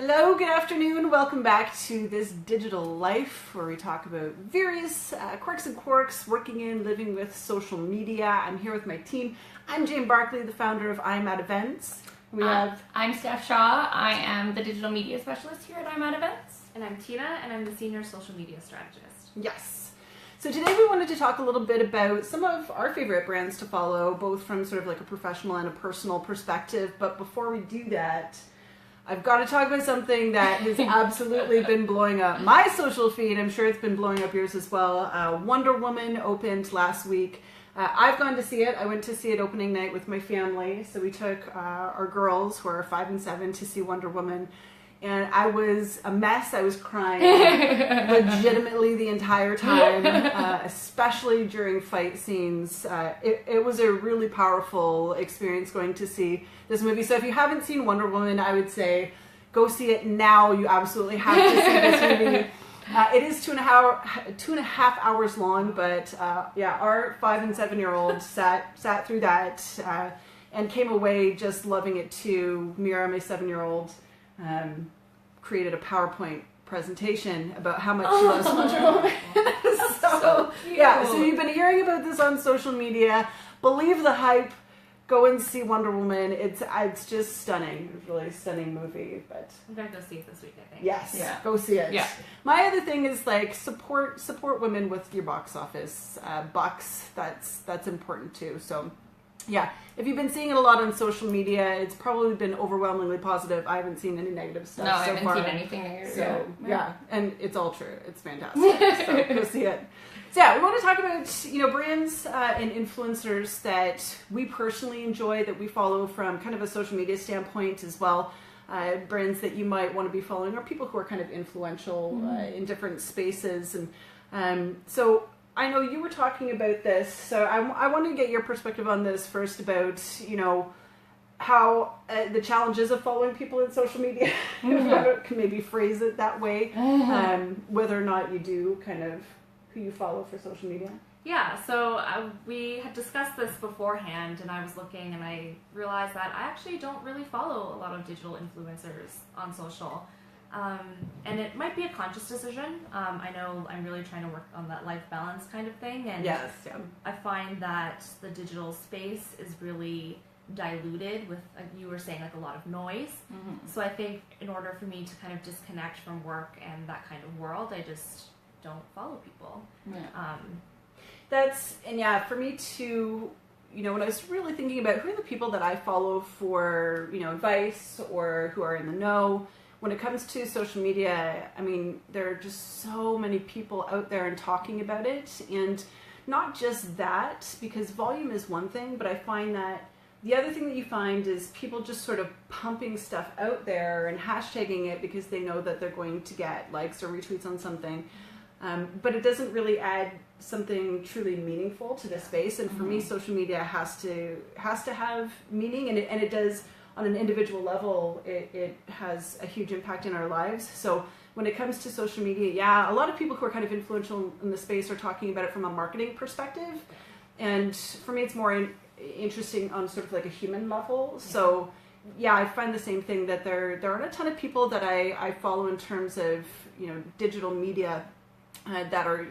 Hello, good afternoon. Welcome back to This Digital Life, where we talk about various quirks and quarks, working in, living with social media. I'm here with my team. I'm Jane Barkley, the founder of I'm at Events. I'm Steph Shaw. I am the digital media specialist here at I'm at Events. And I'm Tina, and I'm the senior social media strategist. Yes. So today we wanted to talk a little bit about some of our favorite brands to follow, both from sort of like a professional and a personal perspective. But before we do that, I've got to talk about something that has absolutely been blowing up my social feed. I'm sure it's been blowing up yours as well. Wonder Woman opened last week. I've gone to see it. I went to see it opening night with my family. So we took our girls, who are 5 and 7, to see Wonder Woman. And I was a mess. I was crying legitimately the entire time, especially during fight scenes. It was a really powerful experience going to see this movie. So if you haven't seen Wonder Woman, I would say go see it now. You absolutely have to see this movie. It is 2.5 hours long, but our 5 and 7-year-old sat through that and came away just loving it too. Mira, my 7-year-old, created a PowerPoint presentation about how much she loves Wonder Woman. So you've been hearing about this on social media. Believe the hype. Go and see Wonder Woman. It's just stunning. It's a really stunning movie. But I'm gonna go see it this week, I think. Yes, go see it. Yeah. My other thing is like support women with your box office bucks. That's important too. So yeah, if you've been seeing it a lot on social media, it's probably been overwhelmingly positive. I haven't seen any negative stuff No, I so haven't far. seen anything negative. So yeah, and it's all true. It's fantastic. So go see it. So yeah, we want to talk about brands and influencers that we personally enjoy, that we follow from kind of a social media standpoint as well. Brands that you might want to be following, or people who are kind of influential in different spaces. And so I know you were talking about this, so I want to get your perspective on this first about how the challenges of following people in social media. If I can maybe phrase it that way, whether or not you do kind of who you follow for social media. Yeah, so we had discussed this beforehand, and I was looking, and I realized that I actually don't really follow a lot of digital influencers on social. And it might be a conscious decision. I know I'm really trying to work on that life balance kind of thing, and Yes, yeah. I find that the digital space is really diluted with, like you were saying, like a lot of noise. So I think in order for me to kind of disconnect from work and that kind of world, I just don't follow people. For me too, when I was really thinking about who are the people that I follow for, advice or who are in the know, when it comes to social media, I mean, there are just so many people out there and talking about it. And not just that, because volume is one thing, but I find that the other thing that you find is people just sort of pumping stuff out there and hashtagging it because they know that they're going to get likes or retweets on something. But it doesn't really add something truly meaningful to the space. And for me, social media has to have meaning, and it does on an individual level. It has a huge impact in our lives. So when it comes to social media, a lot of people who are kind of influential in the space are talking about it from a marketing perspective. And for me, it's more interesting on sort of like a human level. So I find the same thing, that there aren't a ton of people that I follow in terms of digital media that are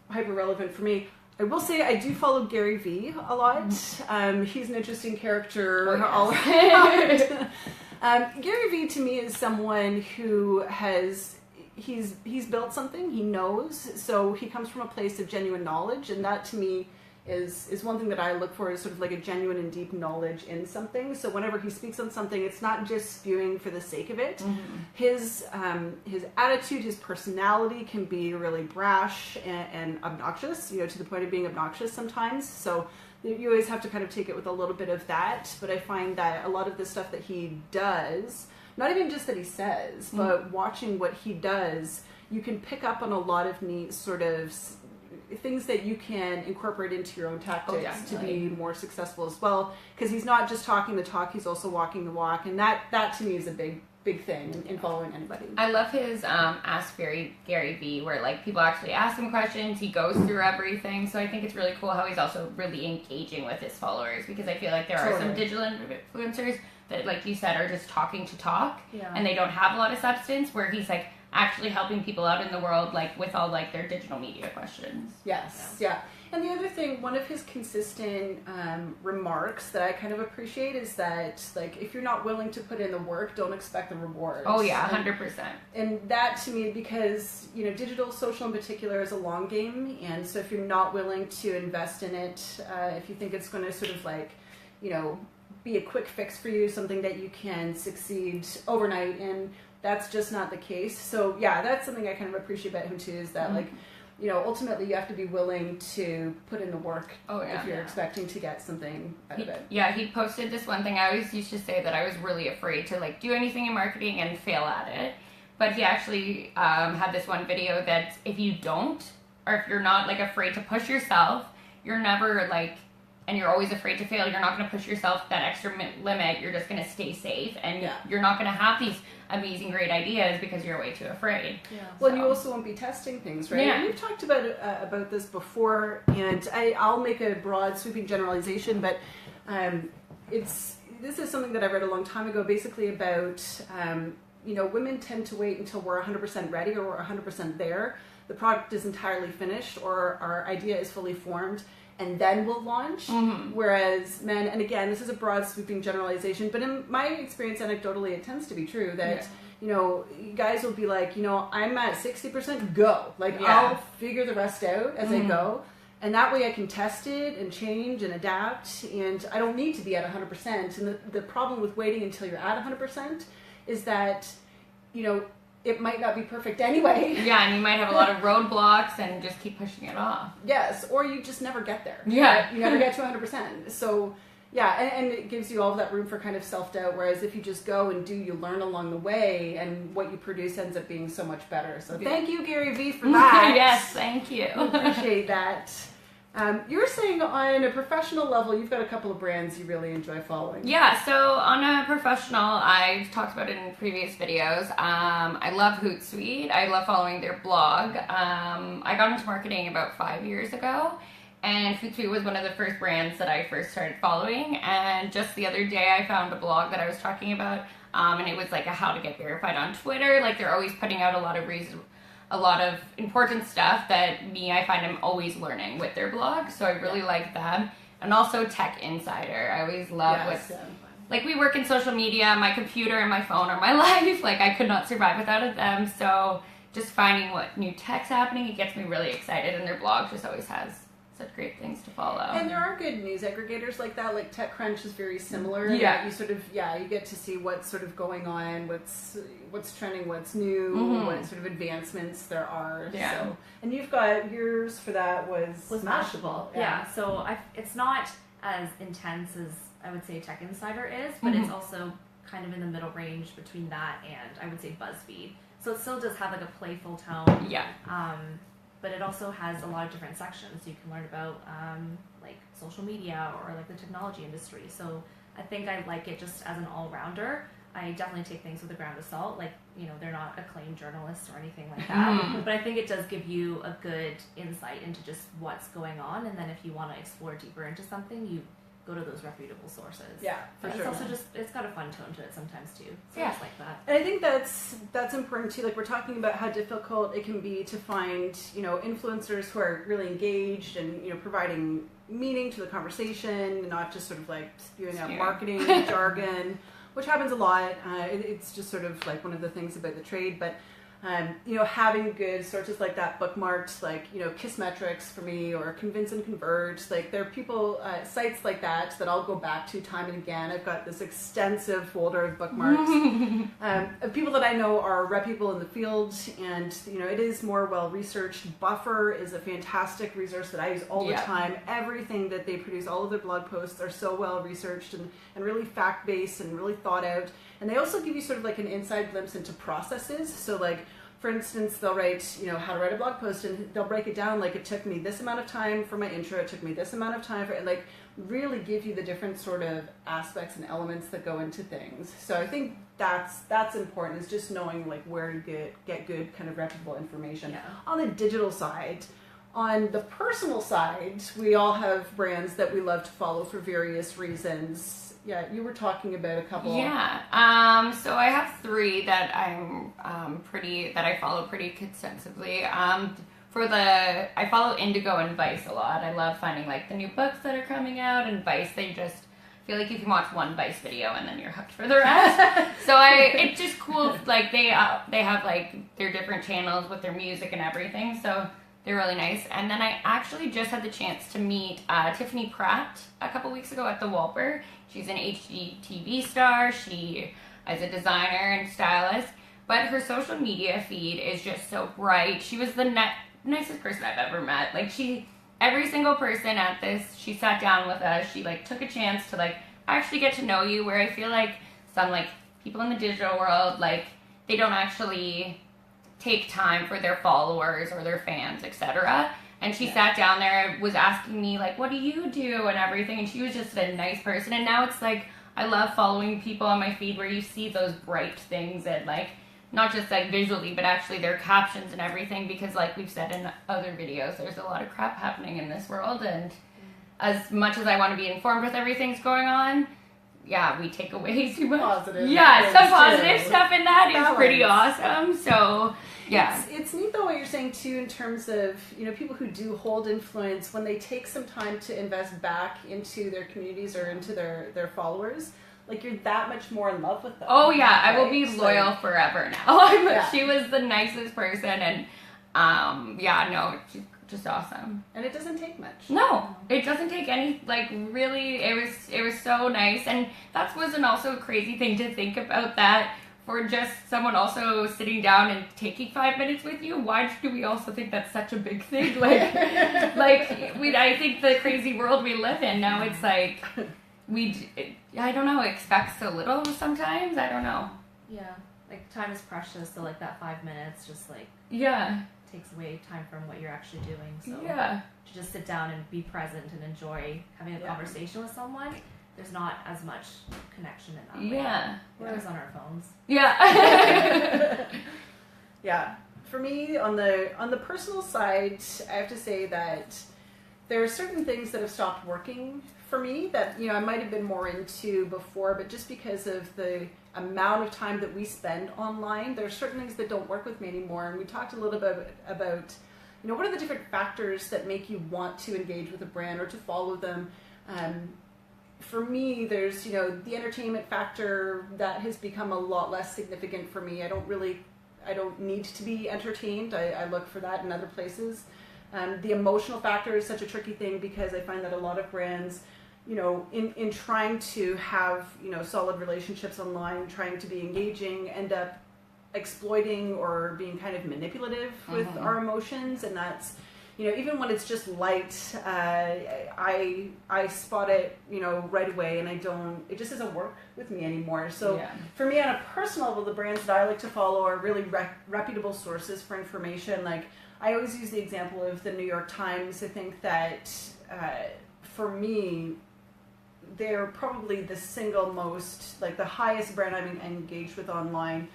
hyper relevant for me. I will say I do follow Gary Vee a lot. He's an interesting character all around. Gary Vee to me is someone who he's built something, he knows, so he comes from a place of genuine knowledge, and that to me is one thing that I look for, is sort of like a genuine and deep knowledge in something. So whenever he speaks on something, it's not just spewing for the sake of it. His attitude, his personality can be really brash and obnoxious, to the point of being obnoxious sometimes. So you always have to kind of take it with a little bit of that. But I find that a lot of the stuff that he does, not even just that he says, but watching what he does, you can pick up on a lot of neat sort of things that you can incorporate into your own tactics to be more successful as well. Because he's not just talking the talk, he's also walking the walk. And that to me is a big thing in following anybody. I love his Ask Gary Vee, where like people actually ask him questions. He goes through everything. So I think it's really cool how he's also really engaging with his followers, because I feel like there are some digital influencers that, like you said, are just talking to talk, Yeah. and they don't have a lot of substance, where he's like actually helping people out in the world, like with all like their digital media questions. Yes, yeah. And the other thing, one of his consistent remarks that I kind of appreciate is that, like, if you're not willing to put in the work, don't expect the rewards. Oh yeah, And 100%. And that to me, because, you know, digital social in particular is a long game. And so if you're not willing to invest in it, if you think it's going to sort of like, you know, be a quick fix for you, something that you can succeed overnight in, that's just not the case. So yeah, that's something I kind of appreciate about him too, is that like, you know, ultimately you have to be willing to put in the work if you're expecting to get something out of it. Yeah, he posted this one thing. I always used to say that I was really afraid to like do anything in marketing and fail at it. But he actually had this one video that if you don't, or if you're not like afraid to push yourself, you're never like, and you're always afraid to fail, you're not going to push yourself that extra limit. You're just going to stay safe, and you're not going to have these amazing, great ideas because you're way too afraid. Yeah. Well, you also won't be testing things, right? Yeah. And we've talked about this before, and I'll make a broad, sweeping generalization, but this is something that I read a long time ago, basically about you know, women tend to wait until we're 100% ready or we're 100% there. The product is entirely finished or our idea is fully formed, and then we'll launch. Whereas men, and again, this is a broad sweeping generalization, but in my experience, anecdotally, it tends to be true that, you know, guys will be like, you know, I'm at 60%, go. Like, I'll figure the rest out as I go. And that way I can test it and change and adapt, and I don't need to be at 100%. And the problem with waiting until you're at 100% is that, you know, it might not be perfect anyway. Yeah, and you might have a lot of roadblocks and just keep pushing it off. Yes, or you just never get there. Yeah. Right? You never get to 100%. So, yeah, and it gives you all of that room for kind of self-doubt, whereas if you just go and do, you learn along the way, and what you produce ends up being so much better. So thank you, Gary Vee, for that. Yes, thank you. Appreciate that. You were saying on a professional level, you've got a couple of brands you really enjoy following. Yeah, so on a professional, I've talked about it in previous videos. I love Hootsuite. I love following their blog. I got into marketing about 5 years ago, and Hootsuite was one of the first brands that I first started following. And just the other day, I found a blog that I was talking about, and it was like a how to get verified on Twitter. Like, they're always putting out a lot of important stuff that I find I'm always learning with their blog, so I really like them. And also Tech Insider. I always love like, we work in social media, my computer and my phone are my life. Like, I could not survive without them, so just finding what new tech's happening, it gets me really excited, and their blog just always has such great things to follow. And there are good news aggregators like that, like TechCrunch is very similar. Yeah. You sort of, you get to see what's sort of going on, what's trending, what's new, what sort of advancements there are. Yeah. So, and you've got yours for that was Mashable. Yeah. So it's not as intense as I would say Tech Insider is, but it's also kind of in the middle range between that and I would say BuzzFeed. So it still does have like a playful tone. Yeah. But it also has a lot of different sections. You can learn about like social media or like the technology industry. So I think I like it just as an all-rounder. I definitely take things with a grain of salt. Like, you know, they're not acclaimed journalists or anything like that. But I think it does give you a good insight into just what's going on. And then if you want to explore deeper into something, you go to those reputable sources. Yeah, for but sure. It's also just, it's got a fun tone to it sometimes too. So Yeah. it's like that. And I think that's important too. Like, we're talking about how difficult it can be to find, you know, influencers who are really engaged and, you know, providing meaning to the conversation, not just sort of like spewing out marketing jargon, which happens a lot. It's just sort of like one of the things about the trade, but you know, having good sources like that bookmarked, like, you know, Kissmetrics for me, or Convince and Convert, like, there are people, sites like that I'll go back to time and again. I've got this extensive folder of bookmarks of people that I know are reputable in the field, and, you know, it is more well researched. Buffer is a fantastic resource that I use all the time. Everything that they produce, all of their blog posts are so well researched and really fact-based and really thought out. And they also give you sort of like an inside glimpse into processes. So, like, for instance, they'll write, you know, how to write a blog post, and they'll break it down like, it took me this amount of time for my intro, it took me this amount of time for, like, really give you the different sort of aspects and elements that go into things. So I think that's important, is just knowing like where to get good kind of reputable information. Yeah. On the digital side. On the personal side, we all have brands that we love to follow for various reasons. Yeah, you were talking about a couple. Yeah. So I have 3 that that I follow pretty extensively. I follow Indigo and Vice a lot. I love finding like the new books that are coming out, and Vice, they just feel like you can watch one Vice video and then you're hooked for the rest. So it's just cool. Like they have like their different channels with their music and everything. So they're really nice. And then I actually just had the chance to meet Tiffany Pratt a couple weeks ago at the Walper. She's an HGTV star. She is a designer and stylist. But her social media feed is just so bright. She was the nicest person I've ever met. Like every single person at this, she sat down with us. She like took a chance to like actually get to know you, where I feel like some like people in the digital world, like they don't actually take time for their followers or their fans, etc. And she sat down there, was asking me like, what do you do and everything, and she was just a nice person. And now it's like I love following people on my feed where you see those bright things and like not just like visually, but actually their captions and everything, because like we've said in other videos, there's a lot of crap happening in this world, and as much as I want to be informed with everything's going on, yeah, we take away too much. Positive. Yeah, some positive too. stuff in that Balance. is pretty awesome. So yeah, it's neat though what you're saying too, in terms of, you know, people who do hold influence, when they take some time to invest back into their communities or into their followers, like you're that much more in love with them. oh yeah, I will right? be So- loyal forever now. Yeah. She was the nicest person, and yeah, no, she's just awesome. And it doesn't take much. No, it doesn't take any, like, really, it was so nice. And that wasn't also a crazy thing to think about, that for just someone also sitting down and taking 5 minutes with you, why do we also think that's such a big thing? Like, I think the crazy world we live in now, it's like, I don't know, expect so little sometimes, I don't know. Yeah, like time is precious, so like that 5 minutes just like Yeah. takes away time from what you're actually doing. So Yeah. to just sit down and be present and enjoy having a Yeah. conversation with someone, there's not as much connection in that way. Yeah. Whereas on our phones. Yeah. Yeah. For me, on the personal side, I have to say that there are certain things that have stopped working for me that, you know, I might have been more into before, but just because of the amount of time that we spend online, there are certain things that don't work with me anymore. And we talked a little bit about, you know, what are the different factors that make you want to engage with a brand or to follow them. For me, there's, you know, the entertainment factor that has become a lot less significant for me. I don't need to be entertained. I look for that in other places. The emotional factor is such a tricky thing, because I find that a lot of brands, you know, in trying to have, you know, solid relationships online, trying to be engaging, end up exploiting or being kind of manipulative with our emotions. And that's, you know, even when it's just light, I spot it, you know, right away, and it just doesn't work with me anymore. So Yeah. for me, on a personal level, the brands that I like to follow are really reputable sources for information. Like, I always use the example of the New York Times. I think that for me, they're probably the single most, like the highest brand I'm engaged with online,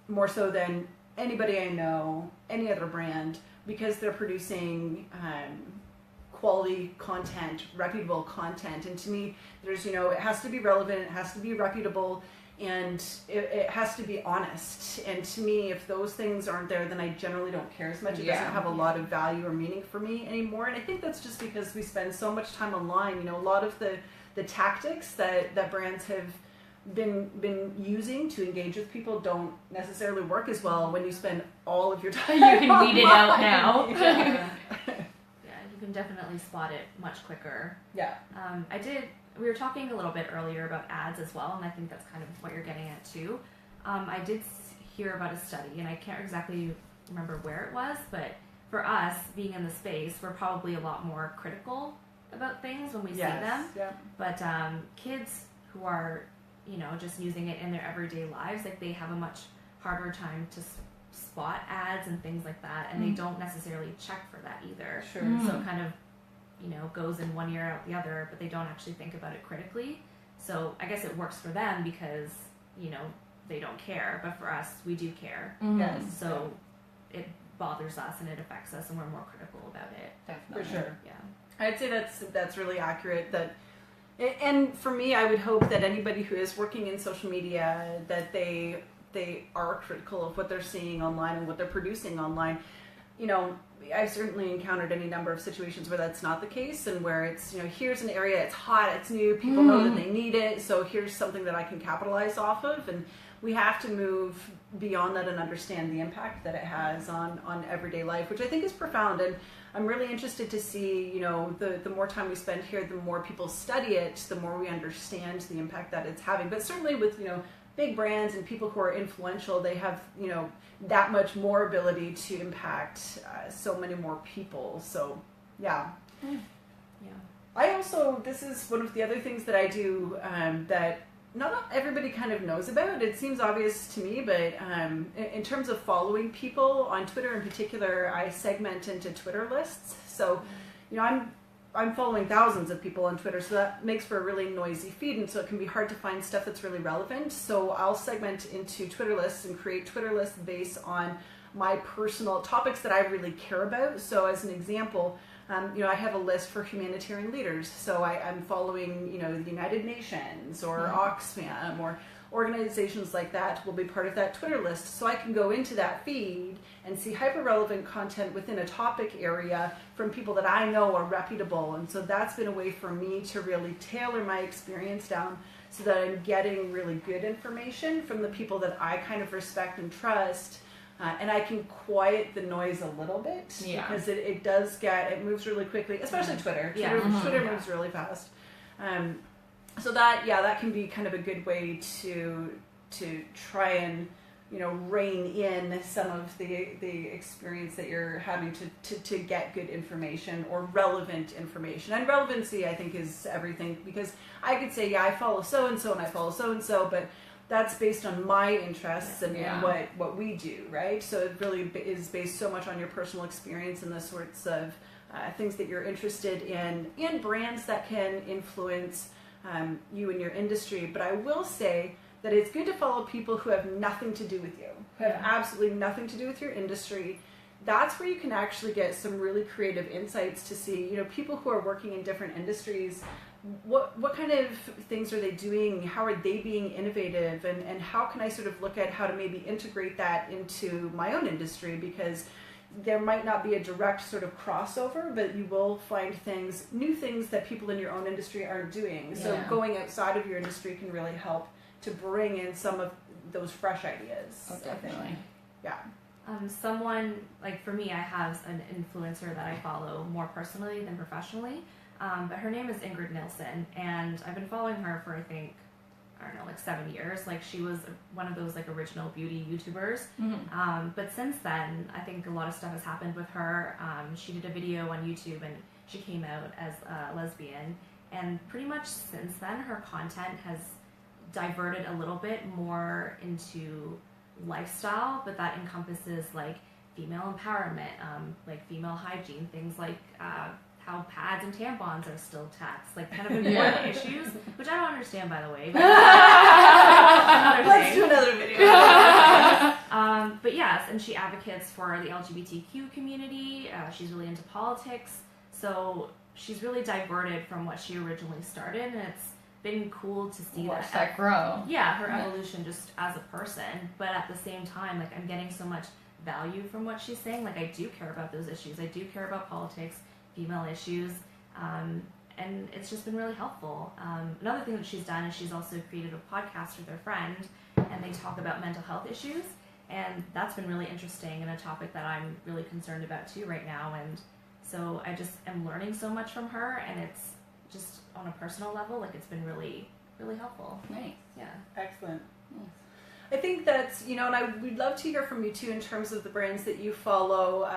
more so than anybody I know, any other brand, because they're producing quality content, reputable content. And to me, there's, you know, it has to be relevant, it has to be reputable, and it has to be honest. And to me, if those things aren't there, then I generally don't care as much. It Yeah. doesn't have a lot of value or meaning for me anymore. And I think that's just because we spend so much time online. You know, a lot of the tactics that brands have been using to engage with people don't necessarily work as well when you spend all of your time. You can weed it out now. Yeah, you can definitely spot it much quicker. Yeah. We were talking a little bit earlier about ads as well, and I think that's kind of what you're getting at too. I did hear about a study, and I can't exactly remember where it was, but for us, being in the space, we're probably a lot more critical about things when we see them. Yeah. But kids who are, you know, just using it in their everyday lives, like they have a much harder time to spot ads and things like that, and they don't necessarily check for that either. Sure. So it kind of, you know, goes in one ear out the other, but they don't actually think about it critically. So I guess it works for them because, you know, they don't care, but for us, we do care. Yes. So it bothers us and it affects us, and we're more critical about it. Definitely. For sure. Yeah. I'd say that's really accurate. That, And for me, I would hope that anybody who is working in social media, that they are critical of what they're seeing online and what they're producing online. You know, I've certainly encountered any number of situations where that's not the case, and where it's, you know, here's an area, it's hot, it's new, people know that they need it, so here's something that I can capitalize off of. And we have to move beyond that and understand the impact that it has on everyday life, which I think is profound. And I'm really interested to see, you know, the more time we spend here, the more people study it, the more we understand the impact that it's having. But certainly with, you know, big brands and people who are influential, they have, you know, that much more ability to impact so many more people. So, yeah. Yeah. I also, this is one of the other things that I do that not everybody kind of knows about. It seems obvious to me, but in terms of following people on Twitter in particular, I segment into Twitter lists. So, you know, I'm following thousands of people on Twitter, so that makes for a really noisy feed, and so it can be hard to find stuff that's really relevant. So I'll segment into Twitter lists and create Twitter lists based on my personal topics that I really care about. So as an example, you know, I have a list for humanitarian leaders. So I'm following, you know, the United Nations or Oxfam or organizations like that will be part of that Twitter list. So I can go into that feed and see hyper-relevant content within a topic area from people that I know are reputable. And so that's been a way for me to really tailor my experience down so that I'm getting really good information from the people that I kind of respect and trust. And I can quiet the noise a little bit because it moves really quickly, especially Twitter. Twitter moves really fast. So that can be kind of a good way to try and, you know, rein in some of the experience that you're having to get good information or relevant information. And relevancy, I think, is everything, because I could say, I follow so-and-so and I follow so-and-so, but that's based on my interests and what we do, right? So it really is based so much on your personal experience and the sorts of things that you're interested in, and brands that can influence you and your industry. But I will say that it's good to follow people who have nothing to do with you, who have absolutely nothing to do with your industry. That's where you can actually get some really creative insights to see, you know, people who are working in different industries, what kind of things are they doing? How are they being innovative? And how can I sort of look at how to maybe integrate that into my own industry? Because there might not be a direct sort of crossover, but you will find new things that people in your own industry aren't doing. So going outside of your industry can really help to bring in some of those fresh ideas. Oh, definitely. Yeah. Someone, like for me, I have an influencer that I follow more personally than professionally, but her name is Ingrid Nilsson, and I've been following her for, I think, I don't know, like 7 years. Like, she was one of those like original beauty YouTubers. But since then, I think a lot of stuff has happened with her. She did a video on YouTube and she came out as a lesbian, and pretty much since then her content has diverted a little bit more into lifestyle, but that encompasses like female empowerment, like female hygiene, things like how pads and tampons are still taxed, like kind of important issues, which I don't understand, by the way. But let's do another video. But yes, and she advocates for the LGBTQ community. She's really into politics, so she's really diverted from what she originally started, and it's been cool to see that grow. Yeah, her evolution just as a person, but at the same time, like, I'm getting so much value from what she's saying. Like, I do care about those issues. I do care about politics, female issues, and it's just been really helpful. Another thing that she's done is she's also created a podcast with her friend, and they talk about mental health issues, and that's been really interesting and a topic that I'm really concerned about too right now. And so I just am learning so much from her, and it's just on a personal level, like, it's been really, really helpful. Nice. Yeah. Excellent. Nice. I think that's, you know, and we'd love to hear from you too in terms of the brands that you follow,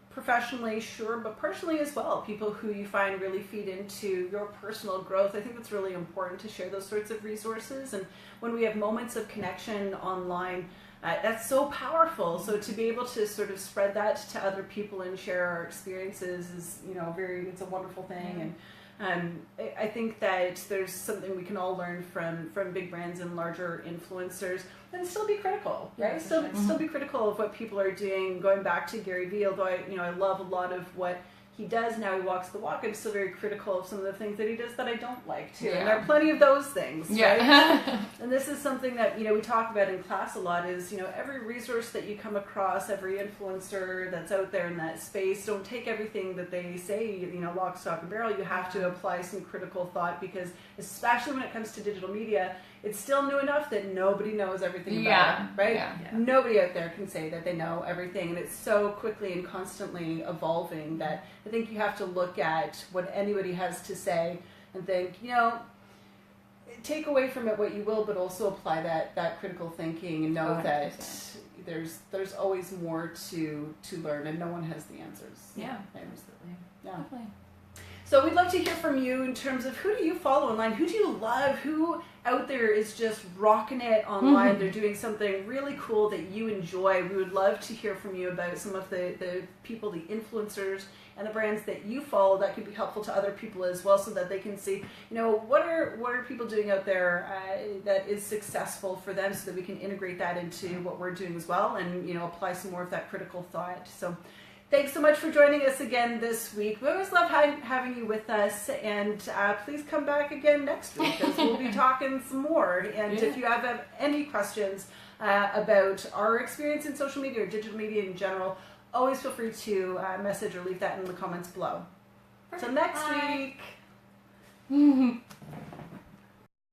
professionally, sure, but personally as well. People who you find really feed into your personal growth. I think that's really important to share those sorts of resources. And when we have moments of connection online, that's so powerful. So to be able to sort of spread that to other people and share our experiences is, you know, it's a wonderful thing. And I think that there's something we can all learn from big brands and larger influencers, and still be critical, right? Yeah, Still be critical of what people are doing. Going back to Gary Vee, although I love a lot of what he does now, he walks the walk. I'm still very critical of some of the things that he does that I don't like too. Yeah. And there are plenty of those things, right? Yeah. And this is something that, we talk about in class a lot is, every resource that you come across, every influencer that's out there in that space, don't take everything that they say, lock, stock, and barrel. You have to apply some critical thought, because especially when it comes to digital media, it's still new enough that nobody knows everything about it, right? Yeah. Nobody out there can say that they know everything, and it's so quickly and constantly evolving that I think you have to look at what anybody has to say and think, take away from it what you will, but also apply that critical thinking and know 100%. that there's always more to learn, and no one has the answers. Yeah, Right? Absolutely. Yeah. definitely. So we'd love to hear from you in terms of who do you follow online? Who do you love? Who out there is just rocking it online? Mm-hmm. They're doing something really cool that you enjoy. We would love to hear from you about some of the people, the influencers, and the brands that you follow that could be helpful to other people as well, so that they can see, what are people doing out there that is successful for them, so that we can integrate that into what we're doing as well, and apply some more of that critical thought. So thanks so much for joining us again this week. We always love having you with us, and please come back again next week, because we'll be talking some more. And if you have any questions about our experience in social media or digital media in general, always feel free to message or leave that in the comments below. Till next Bye. week.